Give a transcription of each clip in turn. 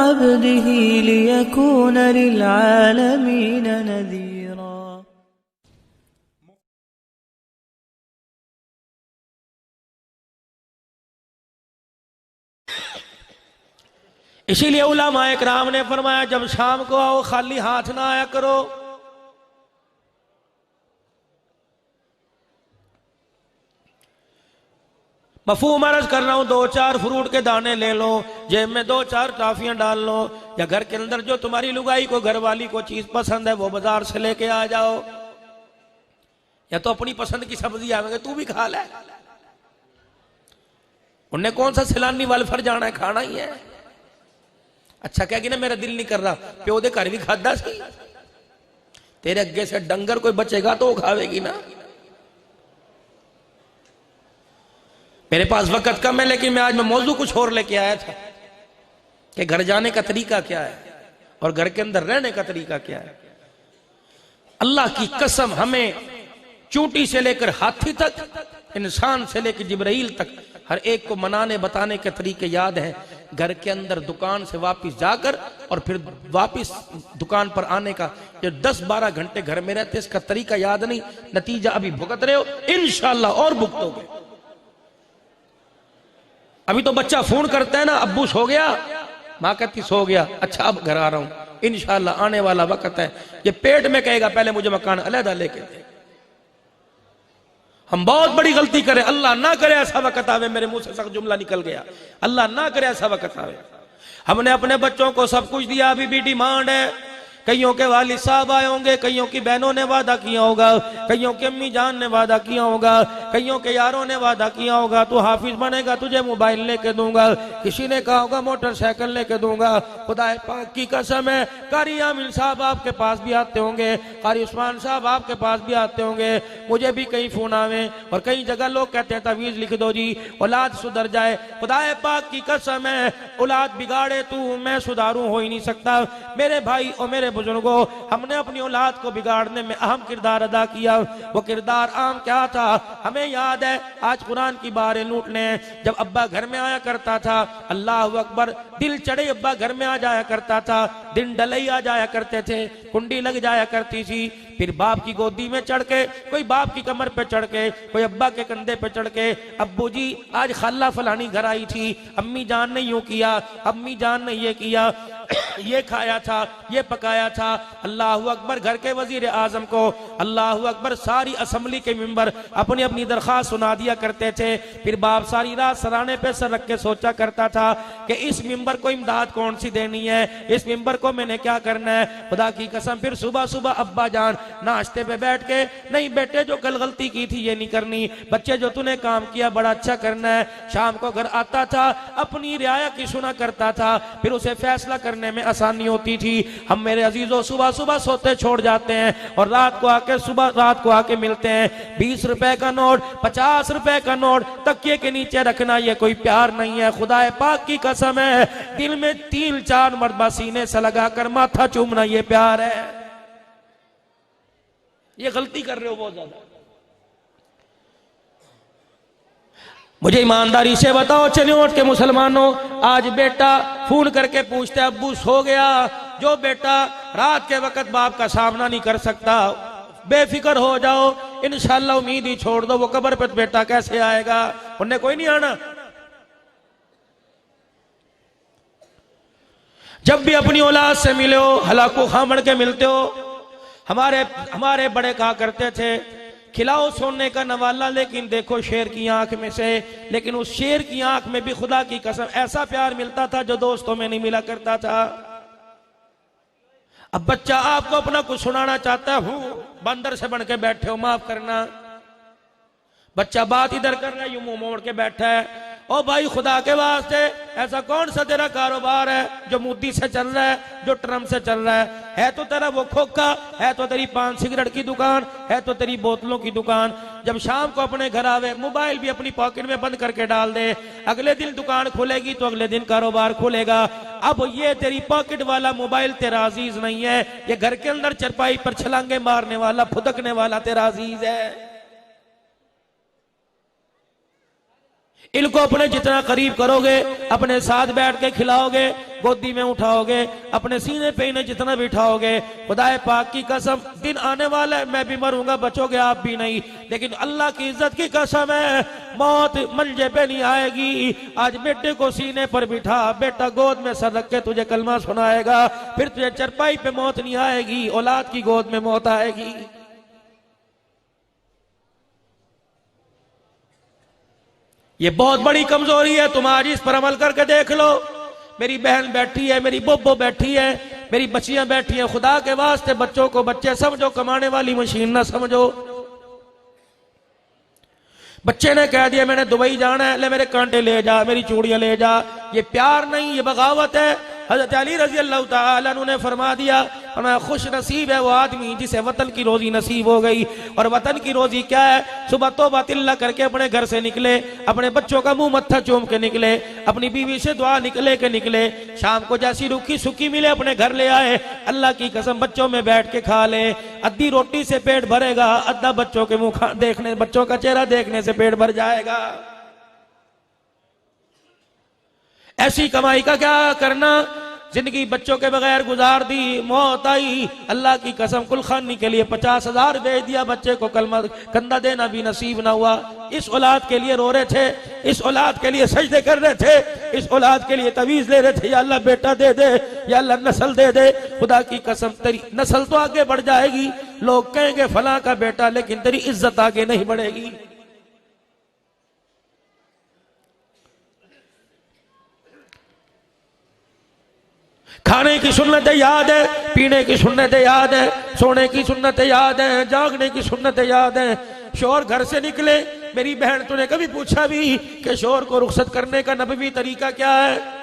अब्दिही लियकून लिलआलमीन नज़ीरा। इसीलिए उलमाए किराम ने फरमाया जब शाम को आओ खाली हाथ ना आया करो। मफहूम अर्ज कर रहा हूं, 2-4 फ्रूट के दाने ले लो, जेब में 2-4 टॉफियां डाल लो, या घर के अंदर जो तुम्हारी लुगाई को घरवाली को चीज पसंद है वो बाजार से लेके आ जाओ, या तो अपनी पसंद की सब्जी आवेंगे तू भी खा ले। उन्हें कौन सा सिलानी वालफर जाना है, खाना ही है। अच्छा कहेगी ना मेरा दिल नहीं कर रहा, प्यो दे घर भी खादा सी, तेरे अगे से डंगर कोई बचेगा तो वो खावेगी ना। मेरे पास वक्त कम है, लेकिन मैं आज मौजू कुछ और लेके आया था कि घर जाने का तरीका क्या है और घर के अंदर रहने का तरीका क्या है। अल्लाह की कसम, हमें चूंटी से लेकर हाथी तक, इंसान से लेकर जिब्राइल तक, हर एक को मनाने बताने के तरीके याद हैं। घर के अंदर दुकान से वापस जाकर और फिर वापस दुकान पर आने का, जो 10-12 घंटे घर में रहते इसका तरीका याद नहीं, नतीजा अभी भुगत रहे हो, इंशाअल्लाह और भुगतोगे। अभी तो बच्चा फोन करता है ना, अब्बू सो गया, माँ कहती सो गया, अच्छा अब घर आ रहा हूं, इंशाअल्लाह आने वाला वक्त है, ये पेट में कहेगा पहले मुझे मकान अलहदा लेके दे। हम बहुत बड़ी गलती करें, अल्लाह ना करे ऐसा वक्त आवे, मेरे मुंह से सख्त जुमला निकल गया, अल्लाह ना करे ऐसा वक्त आवे। हमने अपने बच्चों को सब कुछ दिया, अभी भी डिमांड है। कईयों के वालिद साहब आए होंगे, कईयों की बहनों ने वादा किया होगा, कईयों की अम्मी जान ने वादा किया होगा, कईयों के यारों ने वादा किया होगा तू हाफिज बनेगा, तुझे मोबाइल लेके दूंगा, किसी ने कहा होगा मोटरसाइकिल लेके दूंगा। खुदा पाक की कसम है, कारी आमिर साहब आपके पास भी आते होंगे, कारी उस्मान साहब आपके पास भी आते होंगे, मुझे भी कई फोन आवे और कई जगह लोग कहते हैं तवीज लिख दो जी औलाद सुधर जाए। खुदा पाक की कसम है, औलाद बिगाड़े तू, मैं सुधारू हो ही नहीं सकता। मेरे भाई और मेरे बुजुर्गों, हमने अपनी औलाद को बिगाड़ने में अहम किरदार अदा किया। वो किरदार आम क्या था हमें याद है। आज कुरान की बारें लूटने, जब अब्बा घर में आया करता था, अल्लाह अकबर, दिल चढ़े अब्बा घर में आ जाया करता था, दिन डले आ जाया करते थे, कुंडी लग जाया करती थी, फिर बाप की गोदी में चढ़ के, कोई बाप की कमर पे चढ़ के, कोई अब्बा के कंधे पे चढ़ के, अब्बू जी आज खाला फलानी घर आई थी, अम्मी जान ने यूं किया, अम्मी जान ने ये किया, ये खाया था, ये पकाया था। अल्लाह अकबर, घर के वजीर आजम को अल्लाह अकबर सारी असेंबली के मेंबर अपनी अपनी दरख्वास्त सुना दिया करते थे। फिर बाप सारी रात सराहने पे सर रख के सोचा करता था कि इस मेंबर को इमदाद कौन सी देनी है, इस मेंबर को मैंने क्या करना है। खुदा की कसम, फिर सुबह सुबह अब्बा जान नाश्ते पे बैठ के, नहीं बेटे जो कल गलती की थी ये नहीं करनी, बच्चे जो तूने काम किया बड़ा अच्छा करना है। शाम को घर आता था, अपनी रियाया की सुना करता था, फिर उसे फैसला करने में आसानी होती थी। हम मेरे अजीजों सुबह सुबह सोते छोड़ जाते हैं और रात को आके मिलते हैं। 20 रुपए का नोट, 50 रुपए का नोट तकिए के नीचे रखना ये कोई प्यार नहीं है। खुदा पाक की कसम है, दिल में 3-4 मरतबा सीने से लगाकर माथा चूमना ये प्यार है। ये गलती कर रहे हो बहुत ज्यादा। मुझे ईमानदारी से बताओ, चलिए उठ के मुसलमानों, आज बेटा फोन करके पूछते अब्बू सो गया। जो बेटा रात के वक्त बाप का सामना नहीं कर सकता, बेफिक्र हो जाओ, इंशाअल्लाह उम्मीद ही छोड़ दो, वो कब्र पे बेटा कैसे आएगा, उन्हें कोई नहीं आना। जब भी अपनी औलाद से मिले हो, हलाको खामड़ के मिलते हो, हमारे बड़े कहा करते थे खिलाओ सोने का नवाला लेकिन देखो शेर की आंख में से। लेकिन उस शेर की आंख में भी खुदा की कसम ऐसा प्यार मिलता था जो दोस्तों में नहीं मिला करता था। अब बच्चा आपको अपना कुछ सुनाना चाहता हूं, बंदर से बन के बैठे हो, माफ करना, बच्चा बात इधर कर रहा है, यूं मुंह मोड़ के बैठा है। ओ भाई खुदा के वास्ते, ऐसा कौन सा तेरा कारोबार है जो मोदी से चल रहा है, जो ट्रम्प से चल रहा है तो तेरा वो खोखा, है तो तेरी पान सिगरेट की दुकान, है तो तेरी बोतलों की दुकान। जब शाम को अपने घर आवे, मोबाइल भी अपनी पॉकेट में बंद करके डाल दे, अगले दिन दुकान खुलेगी तो अगले दिन कारोबार खुलेगा। अब ये तेरी पॉकेट वाला मोबाइल तेरा अजीज नहीं है, ये घर के अंदर चरपाई पर छलांगे मारने वाला, फुदकने वाला तेरा अजीज है। इनको अपने जितना करीब करोगे, अपने साथ बैठ के खिलाओगे, गोदी में उठाओगे, अपने सीने पे इन्हें जितना बिठाओगे, खुदाए पाक की कसम दिन आने वाला है, मैं भी मरूंगा, बचोगे आप भी नहीं, लेकिन अल्लाह की इज्जत की कसम है, मौत मंजे पे नहीं आएगी। आज बेटे को सीने पर बिठा, बेटा गोद में सर रख के तुझे कलमा सुनाएगा, फिर तुझे चरपाई पे मौत नहीं आएगी, औलाद की गोद में मौत आएगी। ये बहुत बड़ी कमजोरी है, तुम आज इस पर अमल करके देख लो। मेरी बहन बैठी है, मेरी बोबो बैठी है, मेरी बच्चियां बैठी हैं, खुदा के वास्ते बच्चों को बच्चे समझो, कमाने वाली मशीन ना समझो। बच्चे ने कह दिया मैंने दुबई जाना है, ले मेरे कांटे ले जा, मेरी चूड़ियां ले जा, ये प्यार नहीं, ये बगावत है। हजरत अली रजी अल्लाह तआला अन्हु ने फरमा दिया, फरमाया खुश नसीब है वो आदमी जिसे वतन की रोजी नसीब हो गई। और वतन की रोजी क्या है? सुबह तौबा तिल्ला करके अपने घर से निकले, अपने बच्चों का मुंह मत्था चूम के निकले, अपनी बीवी से दुआ निकले, शाम को जैसी रूखी सूखी मिले अपने घर ले आए, अल्लाह की कसम बच्चों में बैठ के खा ले। अद्धी रोटी से पेट भरेगा, अद्धा बच्चों के मुंह देखने, बच्चों का चेहरा देखने से पेट भर जाएगा। ऐसी कमाई का क्या करना, जिंदगी बच्चों के बगैर गुजार दी, मौत आई, अल्लाह की कसम कुलखानी के लिए 50,000 भेज दिया, बच्चे को कलमा कंधा देना भी नसीब ना हुआ। इस औलाद के लिए रो रहे थे, इस औलाद के लिए सजदे कर रहे थे, इस औलाद के लिए तवीज ले रहे थे, या अल्लाह बेटा दे दे, या अल्लाह नस्ल दे दे। खुदा की कसम तेरी नस्ल तो आगे बढ़ जाएगी, लोग कहेंगे फलां का बेटा, लेकिन तेरी इज्जत आगे नहीं बढ़ेगी। खाने की सुन्नतें याद है, पीने की सुन्नतें याद है, सोने की सुन्नतें याद है, जागने की सुन्नतें याद है। शोर घर से निकले, मेरी बहन तूने कभी पूछा भी कि शोर को रुखसत करने का नबवी तरीका क्या है?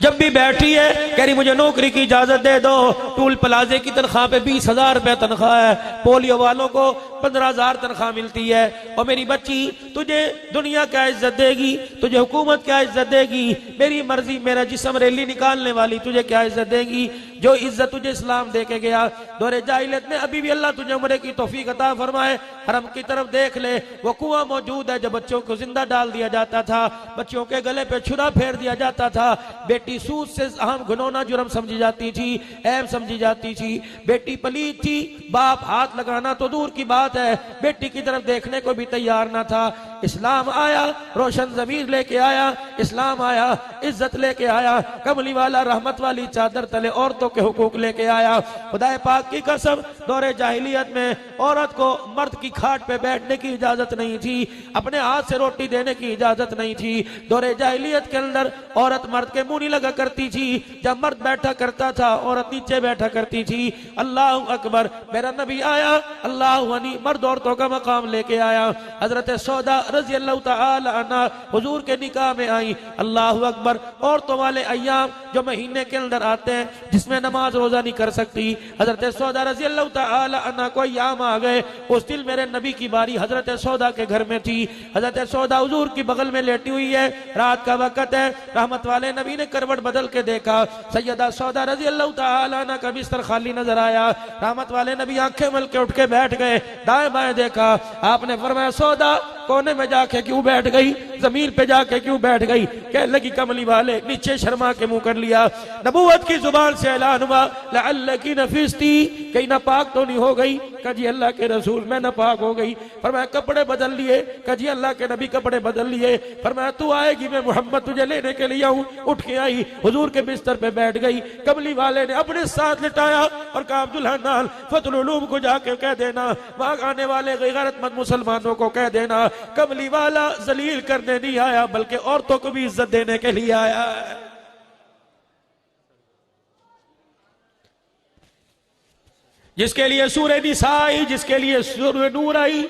जब भी बैठी है कह रही मुझे नौकरी की इजाजत दे दो, टूल प्लाजे की तनख्वाह पे 20,000 रुपए तनख्वाह है, पोलियो वालों को 15,000 तनख्वाह मिलती है। और मेरी बच्ची तुझे दुनिया क्या इज्जत देगी, तुझे हुकूमत क्या इज्जत देगी, मेरी मर्जी मेरा जिस्म रैली निकालने वाली तुझे क्या इज्जत देगी? जो इज्जत तुझे इस्लाम दे के गया, दौरे जाहिलियत में अभी भी अल्लाह तुझे उम्र की तौफीक अता फरमाए, हरम की तरफ देख ले, वो कुआं मौजूद है, जब बच्चों को जिंदा डाल दिया जाता था, बच्चों के गले पे छुरा फेर दिया जाता था, बेटी सूद से अहम घिनौना जुर्म समझी जाती थी, ऐब समझी जाती थी, बेटी पलीद थी, बाप हाथ लगाना तो दूर की बात है, बेटी की तरफ देखने को भी तैयार ना था। इस्लाम आया, रोशन ज़मीर लेके आया, इस्लाम आया, इज्जत लेके आया, कमली वाला रहमत वाली चादर तले औरतों के हुकूक लेके आया। खुदाए पाक की कसम, दौरे जाहिलियत में औरत को मर्द की खाट पे बैठने की इजाजत नहीं थी, अपने हाथ से रोटी देने की इजाजत नहीं थी। दौरे जाहिलियत के अंदर औरत मर्द के मुंह नहीं लगा करती थी, जब मर्द बैठा करता था औरत नीचे बैठा करती थी। अल्लाह अकबर, मेरा नबी आया, अल्लाह वनी मर्द औरतों का मकाम लेके आया। हजरत सौदा रजी अल्लाह तआला अन्हा हुजूर के निकाह में आई। अल्लाह अकबर, औरतों वाले अय्याम जो महीने के अंदर आते हैं जिसमें नमाज रोजा नहीं कर सकती, हजरत सौदा रजी अल्लाह तआला अन्हा को अय्याम आ गए। उस दिन मेरे नबी की बारी हजरत सौदा के घर में थी। हजरत सौदा हुजूर की बगल में लेटी हुई है, रात का वक्त है, रहमत वाले नबी ने करवट बदल के देखा, सैयदा सौदा रजी अल्लाह तआला अन्हा का बिस्तर खाली नजर आया। रहमत वाले नबी आंखें मल के उठ के बैठ गए, दाएं बाएं देखा, आपने फरमाया सौदा कोने में जाके क्यों बैठ गई, जमीन पे जाके क्यों बैठ गई? कह लगी कमली वाले, नीचे शर्मा के मुंह कर लिया। नबूवत की जुबान से ऐलान हुआ, लअल्लकी नफिस्ती, कहीं नापाक तो नहीं हो गई? कहा जी अल्लाह के रसूल मैं नापाक हो गई। फरमाया कपड़े बदल लिए? कहा जी अल्लाह के नबी कपड़े बदल लिए। फरमाया तू आएगी, मैं मोहम्मद तुझे लेने के लिए आऊं। उठ के आई, हुजूर के बिस्तर पे बैठ गई। कमली वाले ने अपने साथ लिटाया और कहा अब्दुल्ला नाल फतुल उलूम को जाके कह देना, वहां आने वाले गैरतमंद मुसलमानों को कह देना, कमली वाला जलील करने नहीं आया बल्कि औरतों को भी इज्जत देने के लिए आया है। जिसके लिए सूरह निसा आई, जिसके लिए सूरह नूर आई,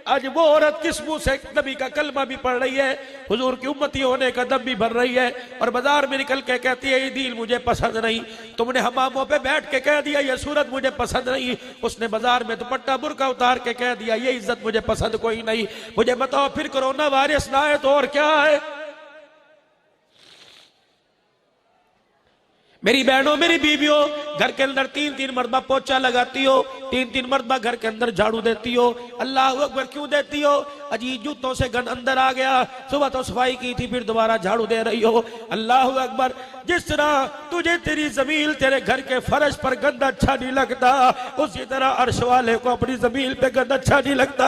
आज वो औरत किस मुंह से नबी का कलमा भी पढ़ रही है, हुजूर की उम्मती होने का दम भी भर रही है, और बाजार में निकल के कहती है ये दीन मुझे पसंद नहीं। तुमने हमामों पे बैठ के कह दिया ये सूरत मुझे पसंद नहीं, उसने बाजार में दुपट्टा बुर्का उतार के कह दिया ये इज्जत मुझे पसंद कोई नहीं। मुझे बताओ फिर कोरोना वायरस ना आए तो और क्या है? मेरी बहनों, मेरी बीवियों, घर के अंदर 3-3 मरतबा पोछा लगाती हो, 3-3 मरतबा घर के अंदर झाड़ू देती हो। अल्लाह अकबर क्यों देती हो? अजी जूतों से गंद अंदर आ गया, सुबह तो सफाई की थी, फिर दोबारा झाड़ू दे रही हो। अल्लाह अकबर। जिस तरह तुझे तेरी जमीन, तेरे घर के फर्श पर गंद अच्छा नहीं लगता, उसी तरह अर्श वाले को अपनी जमीन पे गंद अच्छा नहीं लगता।